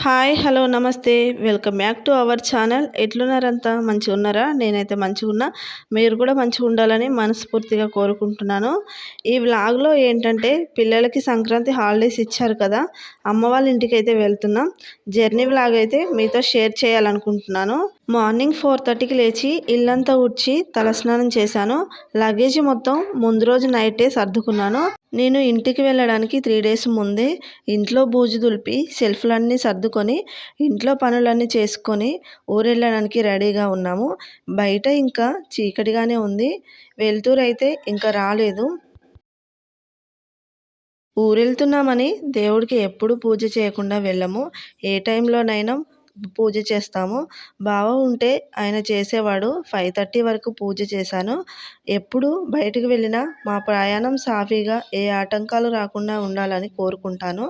Hi hello నమస్తే welcome back to our channel. ఎట్లున్నారంతా మంచిగా ఉన్నారా? నేనైతే మంచిగా ఉన్నా. మీరు కూడా మంచిగా ఉండాలని మనస్ఫూర్తిగా కోరుకుంటున్నాను. ఈ వ్లాగ్లో ఏంటంటే పిల్లలకి సంక్రాంతి హాలిడేస్ ఇచ్చారు కదా, అమ్మ వాళ్ళ ఇంటికి అయితే వెళ్తున్నాం. జర్నీ వ్లాగ్ అయితే మీతో షేర్ చేయాలనుకుంటున్నాను. మార్నింగ్ 4:30కి లేచి ఇల్లంతా ఊడ్చి తలస్నానం చేశాను. లగేజ్ మొత్తం ముందు రోజు నైటే సర్దుకున్నాను. నేను ఇంటికి వెళ్ళడానికి 3 డేస్ ముందే ఇంట్లో బూజు దులిపి షెల్ఫ్లన్నీ సర్దుకొని ఇంట్లో పనులన్నీ చేసుకొని ఊరెళ్ళడానికి రెడీగా ఉన్నాము. బయట ఇంకా చీకటిగానే ఉంది. వెలుతురు అయితే ఇంకా రాలేదు. ఊరెళ్తున్నామని దేవుడికి ఎప్పుడు పూజ చేయకుండా వెళ్ళము. ఏ టైంలోనైనా పూజ చేస్తాము. బావ ఉంటే ఆయన చేసేవాడు. 5:30 వరకు పూజ చేశాను. ఎప్పుడు బయటకు వెళ్ళినా మా ప్రయాణం సాఫీగా ఏ ఆటంకాలు రాకుండా ఉండాలని కోరుకుంటాను.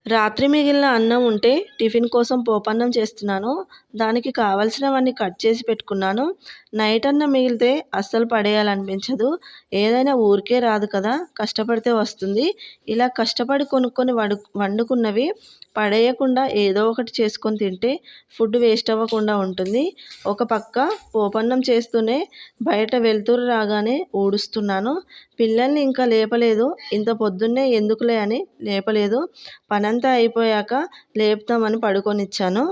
రాత్రి మిగిలిన అన్నం ఉంటే టిఫిన్ కోసం పోపన్నం చేస్తున్నాను. దానికి కావలసినవన్నీ కట్ చేసి పెట్టుకున్నాను. నైట్ అన్నం మిగిలితే అస్సలు పడేయాలనిపించదు. ఏదైనా ఊరికే రాదు కదా, కష్టపడితే వస్తుంది. ఇలా కష్టపడి కొనుక్కొని వండుకున్నవి పడేయకుండా ఏదో ఒకటి చేసుకొని తింటే ఫుడ్ వేస్ట్ అవ్వకుండా ఉంటుంది. ఒక పక్క పోపన్నం చేస్తూనే బయట వెలుతురు రాగానే ఊడుస్తున్నాను. పిల్లల్ని ఇంకా లేపలేదు. ఇంత పొద్దున్నే ఎందుకులే అని లేపలేదు. పనంతా అయిపోయాక లేపుతామని పడుకొనిచ్చాను.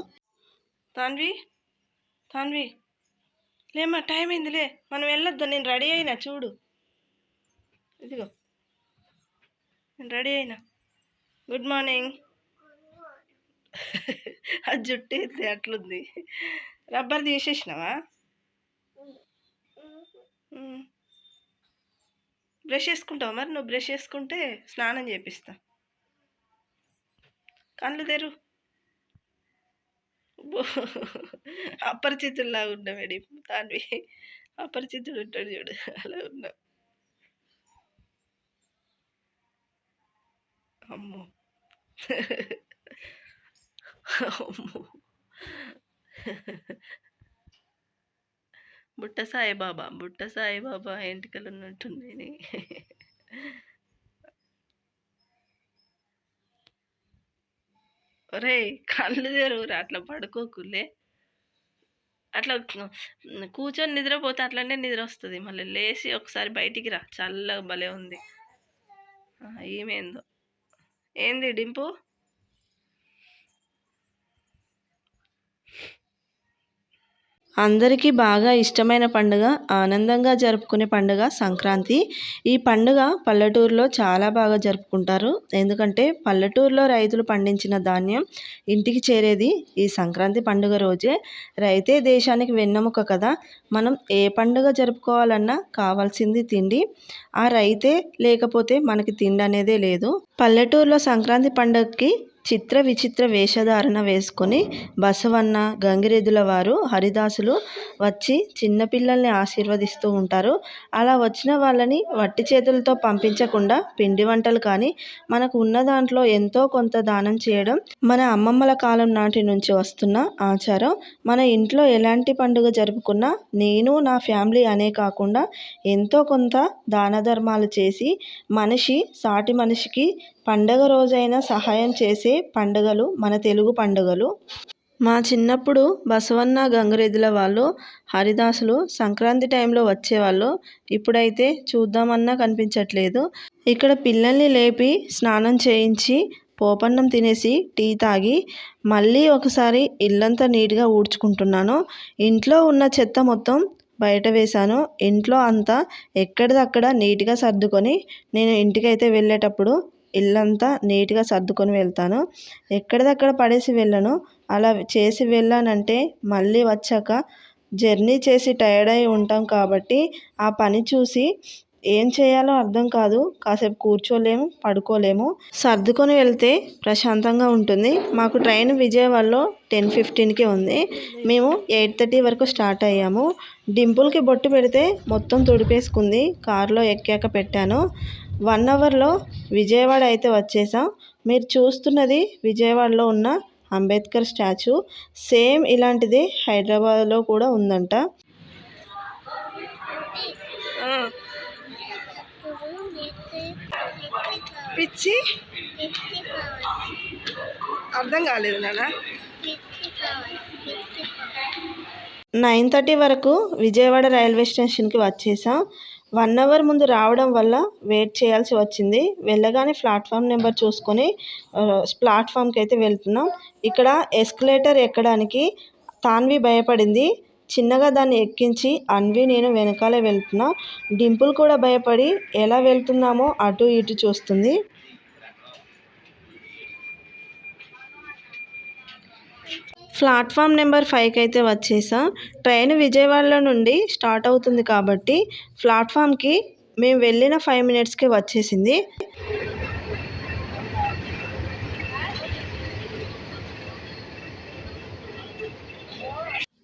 తాన్వి తాన్వి లేమ్మా, టైం అయిందిలే, మనం వెళ్ళొద్దు. నేను రెడీ అయినా చూడు, ఇదిగో నేను రెడీ అయినా. Good morning. ఆ జుట్టు అయితే అట్లుంది. రబ్బర్ తీసేసినావా? బ్రష్ చేసుకుంటావా? మరి నువ్వు బ్రష్ చేసుకుంటే స్నానం చేపిస్తా. కళ్ళు తెరు. అపరిచితుల్లాగా ఉండవేడి తాన్వి. అపరిచితుడు ఉంటాడు చూడు, అలా ఉన్నా. అమ్మో అమ్మో, బుట్ట సాయిబాబా ఎంటికలు ఉన్నట్టున్నాయి. ఒరే కళ్ళు తెరువురా, అట్లా పడుకోకులే. అట్లా కూర్చొని నిద్రపోతే అట్లనే నిద్ర వస్తుంది. మళ్ళీ లేచి ఒకసారి బయటికి రా, చల్లగా భలే ఉంది. ఏమేందో ఏంది డింపు? అందరికీ బాగా ఇష్టమైన పండుగ, ఆనందంగా జరుపుకునే పండుగ సంక్రాంతి. ఈ పండుగ పల్లెటూరులో చాలా బాగా జరుపుకుంటారు. ఎందుకంటే పల్లెటూరులో రైతులు పండించిన ధాన్యం ఇంటికి చేరేది ఈ సంక్రాంతి పండుగ రోజే. రైతే దేశానికి వెన్నెముక కదా. మనం ఏ పండుగ జరుపుకోవాలన్నా కావాల్సింది తిండి. ఆ రైతే లేకపోతే మనకి తిండి అనేదే లేదు. పల్లెటూరులో సంక్రాంతి పండుగకి చిత్ర విచిత్ర వేషధారణ వేసుకొని బసవన్న, గంగిరెద్దుల వారు, హరిదాసులు వచ్చి చిన్నపిల్లల్ని ఆశీర్వదిస్తూ ఉంటారు. అలా వచ్చిన వాళ్ళని వట్టి చేతులతో పంపించకుండా పిండి వంటలు కానీ మనకు ఉన్న దాంట్లో ఎంతో కొంత దానం చేయడం మన అమ్మమ్మల కాలం నాటి నుంచి వస్తున్న ఆచారం. మన ఇంట్లో ఎలాంటి పండుగ జరుపుకున్నా నేను నా ఫ్యామిలీ అనే కాకుండా ఎంతో కొంత దాన ధర్మాలు చేసి సాటి మనిషికి పండగ రోజైనా సహాయం చేసే పండుగలు మన తెలుగు పండుగలు. మా చిన్నప్పుడు బసవన్న, గంగిరెద్దుల వాళ్ళు, హరిదాసులు సంక్రాంతి టైంలో వచ్చేవాళ్ళు. ఇప్పుడైతే చూద్దామన్నా కనిపించట్లేదు. ఇక్కడ పిల్లల్ని లేపి స్నానం చేయించి పోపన్నం తినేసి టీ తాగి మళ్ళీ ఒకసారి ఇల్లంతా నీట్గా ఊడ్చుకుంటున్నాను. ఇంట్లో ఉన్న చెత్త మొత్తం బయట వేశాను. ఇంట్లో అంతా ఎక్కడిదక్కడ నీట్గా సర్దుకొని నేను ఇంటికైతే వెళ్ళేటప్పుడు ఇల్లంతా నీట్గా సర్దుకొని వెళ్తాను. ఎక్కడిదక్కడ పడేసి వెళ్ళను. అలా చేసి వెళ్ళానంటే మళ్ళీ వచ్చాక జర్నీ చేసి టైర్డ్ అయి ఉంటాం కాబట్టి ఆ పని చూసి ఏం చేయాలో అర్థం కాదు. కాసేపు కూర్చోలేము, పడుకోలేము. సర్దుకొని వెళ్తే ప్రశాంతంగా ఉంటుంది. మాకు ట్రైన్ విజయవాడలో 10:15కి ఉంది. మేము 8:30 వరకు స్టార్ట్ అయ్యాము. డింపుల్కి బొట్టు పెడితే మొత్తం తుడిపేసుకుంది. కారులో ఎక్కాక పెట్టాను. 1 అవర్లో విజయవాడ అయితే వచ్చేసాం. మీరు చూస్తున్నది విజయవాడలో ఉన్న అంబేద్కర్ స్టాచ్యూ. సేమ్ ఇలాంటిదే హైదరాబాద్లో కూడా ఉందంట. పిచ్చి అర్థం కాలేదు నాన్న. 9:30 వరకు విజయవాడ రైల్వే స్టేషన్కి వచ్చేసాం. 1 అవర్ ముందు రావడం వల్ల వెయిట్ చేయాల్సి వచ్చింది. వెళ్ళగానే ప్లాట్ఫామ్ నెంబర్ చూసుకొని ప్లాట్ఫామ్కి అయితే వెళ్తున్నాం. ఇక్కడ ఎస్కలేటర్ ఎక్కడానికి తాన్వి భయపడింది. చిన్నగా దాన్ని ఎక్కించి అన్వి నేను వెనకాలే వెళ్తున్నా. డింపుల్ కూడా భయపడి ఎలా వెళ్తున్నామో అటు ఇటు చూస్తుంది. ప్లాట్ఫామ్ నెంబర్ 5కి అయితే వచ్చేసాం. ట్రైన్ విజయవాడలో నుండి స్టార్ట్ అవుతుంది కాబట్టి ప్లాట్ఫామ్కి మేము వెళ్ళిన 5 మినిట్స్కి వచ్చేసింది.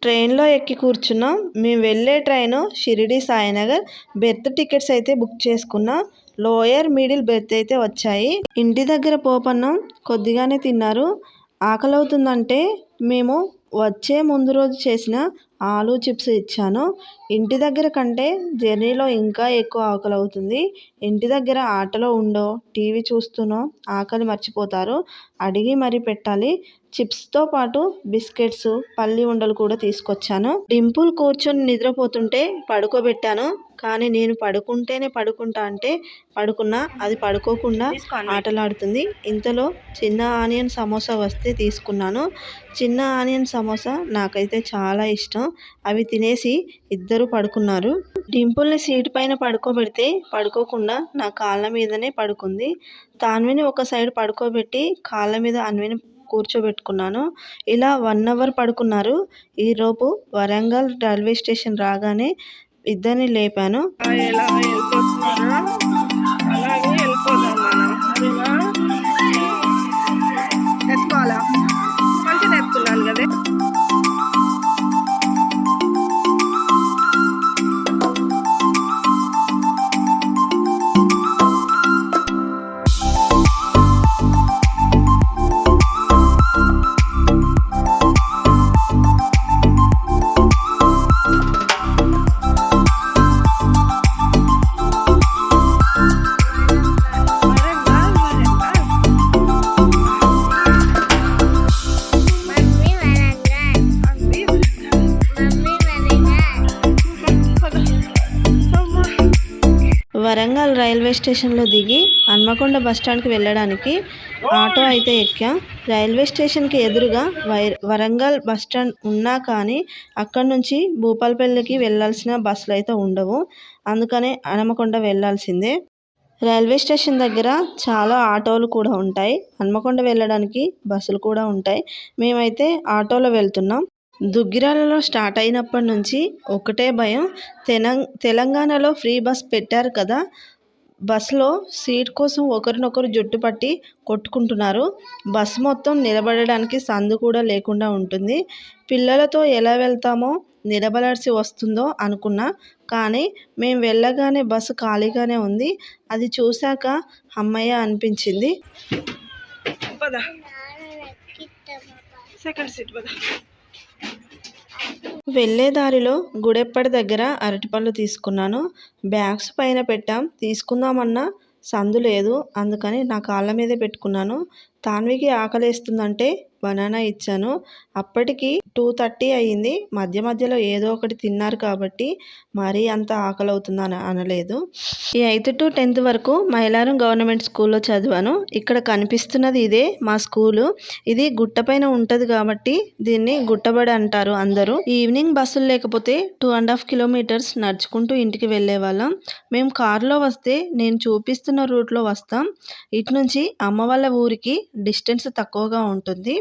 ట్రైన్లో ఎక్కి కూర్చున్నాం. మేము వెళ్ళే train Shirdi Sainagar. Berth tickets అయితే బుక్ చేసుకున్నాం. లోయర్ మిడిల్ బెర్త్ అయితే వచ్చాయి. ఇంటి దగ్గర పోపన్నం కొద్దిగానే తిన్నారు. ఆకలవుతుందంటే మేము వచ్చే ముందు రోజు చేసిన ఆలూ చిప్స్ ఇచ్చాను. ఇంటి దగ్గర కంటే జర్నీలో ఇంకా ఎక్కువ ఆకలి అవుతుంది. ఇంటి దగ్గర ఆటలో ఉండో టీవీ చూస్తూనో ఆకలి మర్చిపోతారు. అడిగి మరీ పెట్టాలి. చిప్స్తో పాటు బిస్కెట్స్, పల్లి ఉండలు కూడా తీసుకొచ్చాను. డింపుల్ కూర్చొని నిద్రపోతుంటే పడుకోబెట్టాను. కానీ నేను పడుకుంటేనే పడుకుంటా అంటే పడుకున్నా. అది పడుకోకుండా ఆటలాడుతుంది. ఇంతలో చిన్న ఆనియన్ సమోసా వస్తే తీసుకున్నాను. చిన్న ఆనియన్ సమోసా నాకైతే చాలా ఇష్టం. అవి తినేసి ఇద్దరు పడుకున్నారు. డింపుల్ని సీటు పైన పడుకోబెడితే పడుకోకుండా నా కాళ్ళ మీదనే పడుకుంది. తాన్విని ఒక సైడ్ పడుకోబెట్టి కాళ్ళ మీద అన్విని కూర్చోబెట్టుకున్నాను. ఇలా 1 అవర్ పడుకున్నారు. ఈలోపు వరంగల్ రైల్వే స్టేషన్ రాగానే ఇద్దరిని లేపాను. వరంగల్ రైల్వే స్టేషన్లో దిగి హన్మకొండ బస్టాండ్కి వెళ్ళడానికి ఆటో అయితే ఎక్కాం. రైల్వే స్టేషన్కి ఎదురుగా వరంగల్ బస్టాండ్ ఉన్నా కానీ అక్కడి నుంచి భూపాలపల్లికి వెళ్ళాల్సిన బస్సులు అయితే ఉండవు. అందుకనే హన్మకొండ వెళ్ళాల్సిందే. రైల్వే స్టేషన్ దగ్గర చాలా ఆటోలు కూడా ఉంటాయి. హన్మకొండ వెళ్ళడానికి బస్సులు కూడా ఉంటాయి. మేమైతే ఆటోలో వెళ్తున్నాం. దుగ్గిరాలలో స్టార్ట్ అయినప్పటి నుంచి ఒకటే భయం. తెలంగాణలో ఫ్రీ బస్ పెట్టారు కదా, బస్సులో సీట్ కోసం ఒకరినొకరు జుట్టు పట్టి కొట్టుకుంటున్నారు. బస్సు మొత్తం నిలబడడానికి సందు కూడా లేకుండా ఉంటుంది. పిల్లలతో ఎలా వెళ్తామో నిలబడాల్సి వస్తుందో అనుకున్నా. కానీ మేము వెళ్ళగానే బస్సు ఖాళీగానే ఉంది. అది చూశాక అమ్మయ్య అనిపించింది. సెకండ్ సీట్ వెళ్ళే దారిలో గుడెప్పటి దగ్గర అరటిపళ్ళు తీసుకున్నాను. బ్యాగ్స్ పైన పెట్టాం. తీసుకుందామన్నా సందు లేదు. అందుకని నా కాళ్ళ మీదే పెట్టుకున్నాను. తాన్వికి ఆకలేస్తుందంటే బనానా ఇచ్చాను. అప్పటికి 2:30 అయ్యింది. మధ్య మధ్యలో ఏదో ఒకటి తిన్నారు కాబట్టి మరీ అంత ఆకలి అవుతుందని అనలేదు. ఈ 8th to 10th వరకు మైలారం గవర్నమెంట్ స్కూల్లో చదివాను. ఇక్కడ కనిపిస్తున్నది ఇదే మా స్కూలు. ఇది గుట్టపైన ఉంటుంది కాబట్టి దీన్ని గుట్టబడి అంటారు అందరూ. ఈవినింగ్ బస్సులు లేకపోతే 2.5 kilometers నడుచుకుంటూ ఇంటికి వెళ్ళే వాళ్ళం. మేము కారులో వస్తే నేను చూపిస్తున్న రూట్లో వస్తాం. ఇటు నుంచి అమ్మ వాళ్ళ ఊరికి డిస్టెన్స్ తక్కువగా ఉంటుంది.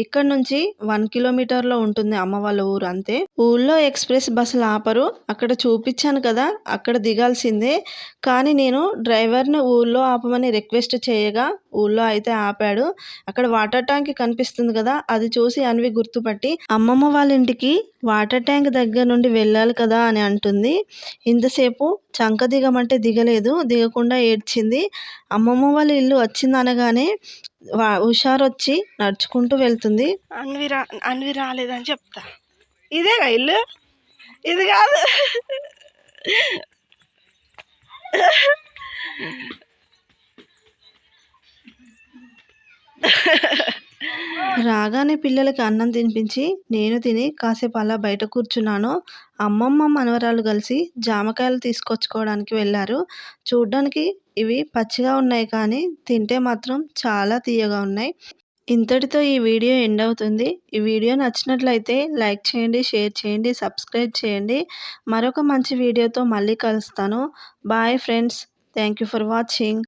ఇక్కడ నుంచి 1 kilometerలో ఉంటుంది అమ్మ వాళ్ళ ఊరు అంతే. ఊళ్ళో ఎక్స్ప్రెస్ బస్సులు ఆపరు. అక్కడ చూపించాను కదా, అక్కడ దిగాల్సిందే. కానీ నేను డ్రైవర్ని ఊళ్ళో ఆపమని రిక్వెస్ట్ చేయగా ఊళ్ళో అయితే ఆపాడు. అక్కడ వాటర్ ట్యాంక్ కనిపిస్తుంది కదా, అది చూసి అన్వి గుర్తుపట్టి అమ్మమ్మ వాళ్ళ ఇంటికి వాటర్ ట్యాంక్ దగ్గర నుండి వెళ్ళాలి కదా అని అంటుంది. ఇంతసేపు చంక దిగమంటే దిగలేదు. దిగకుండా ఏడ్చింది. అమ్మమ్మ వాళ్ళ ఇల్లు వచ్చింది అనగానే హుషారొచ్చి నడుచుకుంటూ వెళ్తుంది. అన్వి రాలేదని చెప్తా. ఇదేగా ఇల్లు, ఇది కాదు. రాగానే పిల్లలకి అన్నం తినిపించి నేను తిని కాసేపు అలా బయట కూర్చున్నాను. అమ్మమ్మ, మనవరాలు కలిసి జామకాయలు తీసుకొచ్చుకోవడానికి వెళ్ళారు. చూడ్డానికి ఇవి పచ్చిగా ఉన్నాయి కానీ తింటే మాత్రం చాలా తియ్యగా ఉన్నాయి. ఇంతటితో ఈ వీడియో ఎండ్ అవుతుంది. ఈ వీడియో నచ్చినట్లయితే లైక్ చేయండి, షేర్ చేయండి, సబ్స్క్రైబ్ చేయండి. మరొక మంచి వీడియోతో మళ్ళీ కలుస్తాను. Bye friends. Thank you for watching.